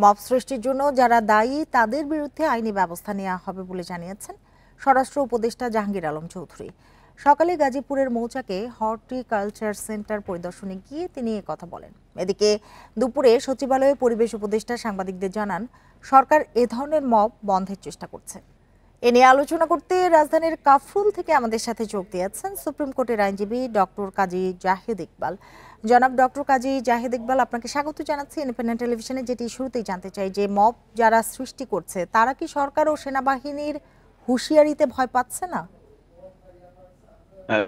Mob সৃষ্টির জন্য যারা দায়ী তাদের বিরুদ্ধে আইনি ব্যবস্থা নেওয়া হবে বলে জানিয়েছেন স্বরাষ্ট্র উপদেষ্টা জাহাঙ্গীর আলম চৌধুরী। সকালে গাজীপুরের মৌচাকে হর্টিকালচার সেন্টার পরিদর্শনে গিয়ে তিনি কথা বলেন। এদিকে দুপুরে সচিবালয়ে পরিবেশ উপদেষ্টা সাংবাদিকদের জানান, সরকার এ ধরনের মব বন্ধের চেষ্টা করছে। এ নিয়ে আলোচনা করতে রাজধানীর কাফরুল থেকে আমাদের সাথে যোগ দিয়েছেন সুপ্রিম কোর্টের আইনজীবী ডক্টর কাজী জাহিদ ইকবাল। জনাব ডক্টর কাজী জাহিদ ইকবাল, আপনাকে স্বাগত জানাচ্ছি ইন্ডিপেন্ডেন্ট টেলিভিশনে। যেটি শুরুতেই জানতে চাই যে মব যারা সৃষ্টি করছে তারা কি সরকার ও সেনাবাহিনীর হুঁশিয়ারিতে ভয় পাচ্ছে না?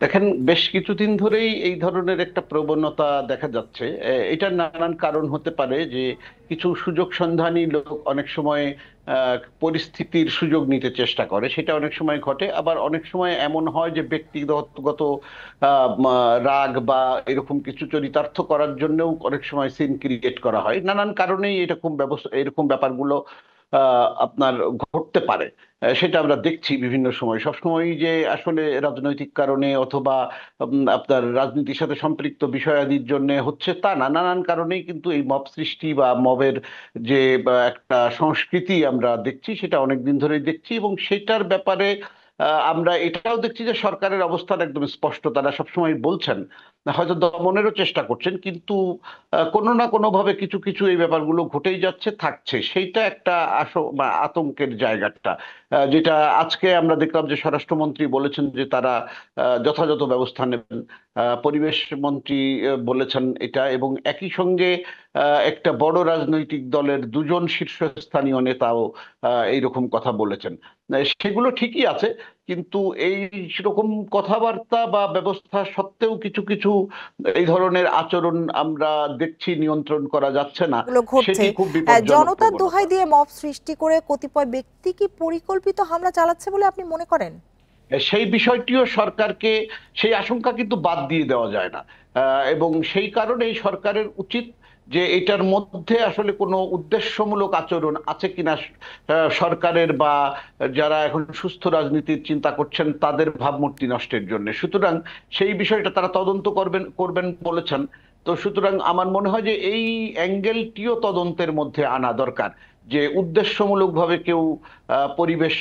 দেখেন, বেশ কিছুদিন ধরেই এই ধরনের একটা প্রবণতা দেখা যাচ্ছে। এটার নানান কারণ হতে পারে যে কিছু সুযোগ সন্ধানী লোক অনেক সময় পরিস্থিতির সুযোগ নিতে চেষ্টা করে, সেটা অনেক সময় ঘটে। আবার অনেক সময় এমন হয় যে ব্যক্তিগত রাগ বা এরকম কিছু চরিতার্থ করার জন্যও অনেক সময় সিন ক্রিয়েট করা হয়। নানান কারণেই এরকম ব্যাপারগুলো আপনার ঘটতে পারে। সেটা আমরা দেখছি বিভিন্ন সময়। সবসময় যে আসলে রাজনৈতিক কারণে অথবা আপনার রাজনীতির সাথে সম্পৃক্ত বিষয়াদির জন্য হচ্ছে তা না, নানান কারণেই কিন্তু এই মব সৃষ্টি বা মবের যে একটা সংস্কৃতি আমরা দেখছি, সেটা অনেক দিন ধরেই দেখছি। এবং সেটার ব্যাপারে আমরা এটাও দেখছি যে সরকারের অবস্থান একদম স্পষ্ট। তারা সবসময় বলছেন, হয়তো দমনেরও চেষ্টা করছেন, কিন্তু কোনো না কোনো ভাবে কিছু কিছু এই ব্যাপারগুলো ঘটেই যাচ্ছে, থাকছে। সেইটা একটা বা আতঙ্কের জায়গাটা, যেটা আজকে আমরা দেখলাম যে স্বরাষ্ট্রমন্ত্রী বলেছেন যে তারা যথাযথ ব্যবস্থা নেবেন। পরিবেশ মন্ত্রী বলেছেন এটা, এবং একই সঙ্গে একটা বড় রাজনৈতিক দলের দুজন শীর্ষস্থানীয় নেতাও এইরকম কথা বলেছেন। সেগুলো ঠিকই আছে, কিন্তু এই রকম কথাবার্তা বা ব্যবস্থা সত্ত্বেও কিছু কিছু এই ধরনের আচরণ আমরা দেখছি নিয়ন্ত্রণ করা যাচ্ছে না। এগুলো ঘটছে। সেটি খুব বিপজ্জনক জনতার প্রবণতা। দোহাই দিয়ে মব সৃষ্টি করে কতিপয় ব্যক্তি কি পরিকল্পিত হামলা চালাচ্ছে বলে আপনি মনে করেন? সেই বিষয়টিও সরকারকে, সেই আশঙ্কা কিন্তু বাদ দিয়ে দেওয়া যায় না। এবং সেই কারণেই সরকারের উচিত যে এটার মধ্যে আসলে কোনো উদ্দেশ্যমূলক আচরণ আছে কিনা সরকারের বা যারা এখন সুস্থ রাজনীতির চিন্তা করছেন তাদের ভাবমূর্তি নষ্টের জন্য। সুতরাং সেই বিষয়টা তারা তদন্ত করবেন বলেছেন। তো সুতরাং আমার মনে হয় যে এই অ্যাঙ্গেলটিও তদন্তের মধ্যে আনা দরকার, যে উদ্দেশ্যমূলকভাবে কেউ পরিবেশ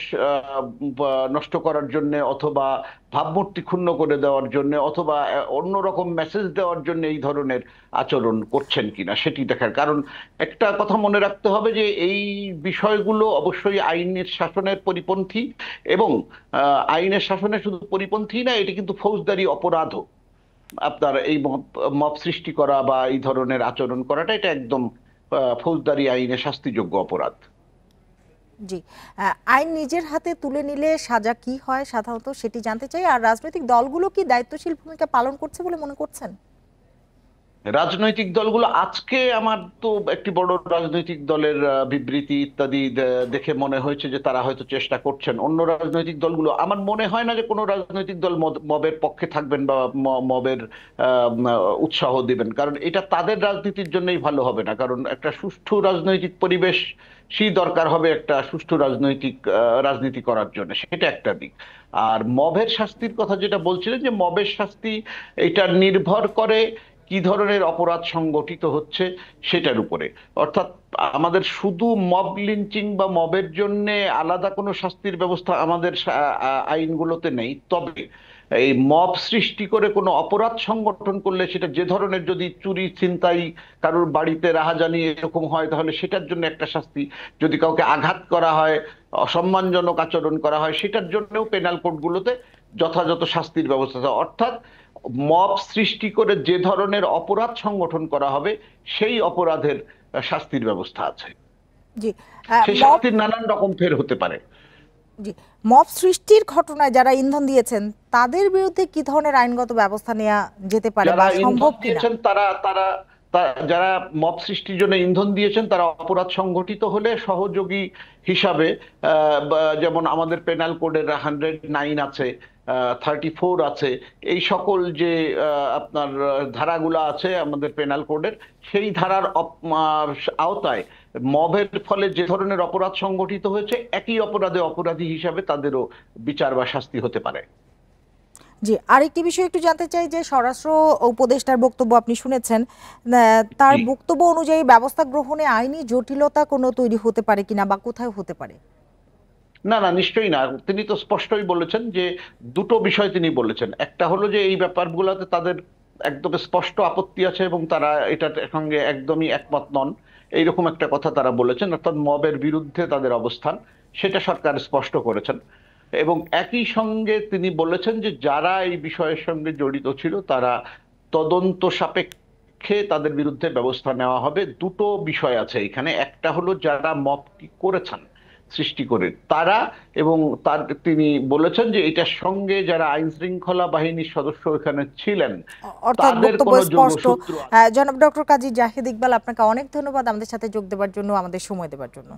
নষ্ট করার জন্য অথবা ভাবমূর্তি ক্ষুণ্ণ করে দেওয়ার জন্য অথবা অন্যরকম মেসেজ দেওয়ার জন্য এই ধরনের আচরণ করছেন কিনা সেটি দেখার। কারণ একটা কথা মনে রাখতে হবে যে এই বিষয়গুলো অবশ্যই আইনের শাসনের পরিপন্থী, এবং আইনের শাসনের শুধু পরিপন্থী না, এটি কিন্তু ফৌজদারি অপরাধও। আপনার এই মব সৃষ্টি করা বা এই ধরনের আচরণ করাটা এটা একদম ফৌজদারি আইনে শাস্তিযোগ্য অপরাধ। জি, আইন নিজের হাতে তুলে নিলে সাজা কি হয় সাধারণত সেটি জানতে চাই। আর রাজনৈতিক দলগুলো কি দায়িত্বশীল ভূমিকা পালন করছে বলে মনে করছেন? রাজনৈতিক দলগুলো, আজকে আমার তো একটি বড় রাজনৈতিক দলের বিবৃতি ইত্যাদি দেখে মনে হয়েছে যে তারা হয়তো চেষ্টা করছেন। অন্য রাজনৈতিক দলগুলো, আমার মনে হয় না যে কোনো রাজনৈতিক দল মবের পক্ষে থাকবেন বা মবের উৎসাহ দিবেন, কারণ এটা তাদের রাজনীতির জন্যই ভালো হবে না। কারণ একটা সুষ্ঠু রাজনৈতিক পরিবেশ সেই দরকার হবে একটা সুষ্ঠু রাজনীতি করার জন্য, সেটা একটা দিক। আর মবের শাস্তির কথা যেটা বলছিলেন, যে মবের শাস্তি এটা নির্ভর করে কি ধরনের অপরাধ সংগঠিত হচ্ছে সেটার উপরে। অর্থাৎ আমাদের শুধু মব লিঞ্চিং বা মবের জন্য আলাদা কোনো শাস্তির ব্যবস্থা আমাদের আইনগুলোতে নেই। তবে এই মব সৃষ্টি করে কোনো অপরাধ সংগঠন করলে, সেটা যে ধরনের, যদি চুরি ছিনতাই কারোর বাড়িতে রাহাজানি এরকম হয় তাহলে সেটার জন্য একটা শাস্তি। যদি কাউকে আঘাত করা হয়, অসম্মানজনক আচরণ করা হয়, সেটার জন্যও পেনাল কোডগুলোতে যথাযথ শাস্তির ব্যবস্থা আছে। অর্থাৎ মব সৃষ্টি করে যে ধরনের অপরাধ সংগঠন করা হবে সেই অপরাধের শাস্তির ব্যবস্থা আছে। জি, সেই মব শাস্তির নানান রকম ফের হতে পারে। জি, মব সৃষ্টির ঘটনায় যারা ইন্ধন দিয়েছেন তাদের বিরুদ্ধে কি ধরনের আইনগত ব্যবস্থা নেওয়া যেতে পারে বা যারা সম্ভব ইন্ধন কিনা? দিয়েছেন তারা তারা যারা মব সৃষ্টির জন্য ইন্ধন দিয়েছেন তারা অপরাধ সংগঠিত হলে সহযোগী হিসাবে, যেমন আমাদের পেনাল কোডের 109 আছে, 34 আছে, এই সকল যে আপনার ধারাগুলো আছে আমাদের পেনাল কোডের, সেই ধারার আওতায় মবের ফলে যে ধরনের অপরাধ সংগঠিত হয়েছে একই অপরাধে অপরাধী হিসাবে তাদেরও বিচার বা শাস্তি হতে পারে। জি, আরেকটি বিষয় একটু জানতে চাই যে স্বরাষ্ট্র উপদেষ্টার বক্তব্য আপনি শুনেছেন। তার জি, বক্তব্য অনুযায়ী ব্যবস্থা গ্রহণে আইনি জটিলতা কোনো তৈরি হতে পারে কিনা বা কোথায় হতে পারে? না না, নিশ্চয়ই না। তিনি তো স্পষ্টই বলেছেন যে দুটো বিষয় তিনি বলেছেন। একটা হলো যে এই ব্যাপারগুলোতে তাদের একদম স্পষ্ট আপত্তি আছে এবং তারা এটার সঙ্গে একদমই একমত নন, এইরকম একটা কথা তারা বলেছেন, অর্থাৎ মবের বিরুদ্ধে তাদের অবস্থান, সেটা সরকার স্পষ্ট করেছেন। এবং একই সঙ্গে তিনি বলেছেন যে যারা এই বিষয়ের সঙ্গে জড়িত ছিল তারা তদন্ত সাপেক্ষে তাদের বিরুদ্ধে ব্যবস্থা নেওয়া হবে। দুটো বিষয় আছে এখানে, একটা হলো যারা মবটি করেছেন সৃষ্টি করে তারা, এবং তিনি বলেছেন যে এটার সঙ্গে যারা আইন শৃঙ্খলা বাহিনীর সদস্য এখানে ছিলেন অর্থাৎ তাদের বক্তব্য কোনো স্পষ্ট। যোগসূত্র আছে। জনাব ডক্টর কাজী জাহিদ ইকবাল, আপনাকে অনেক ধন্যবাদ আমাদের সাথে যোগ দেওয়ার জন্য, আমাদের সময় দেওয়ার জন্য।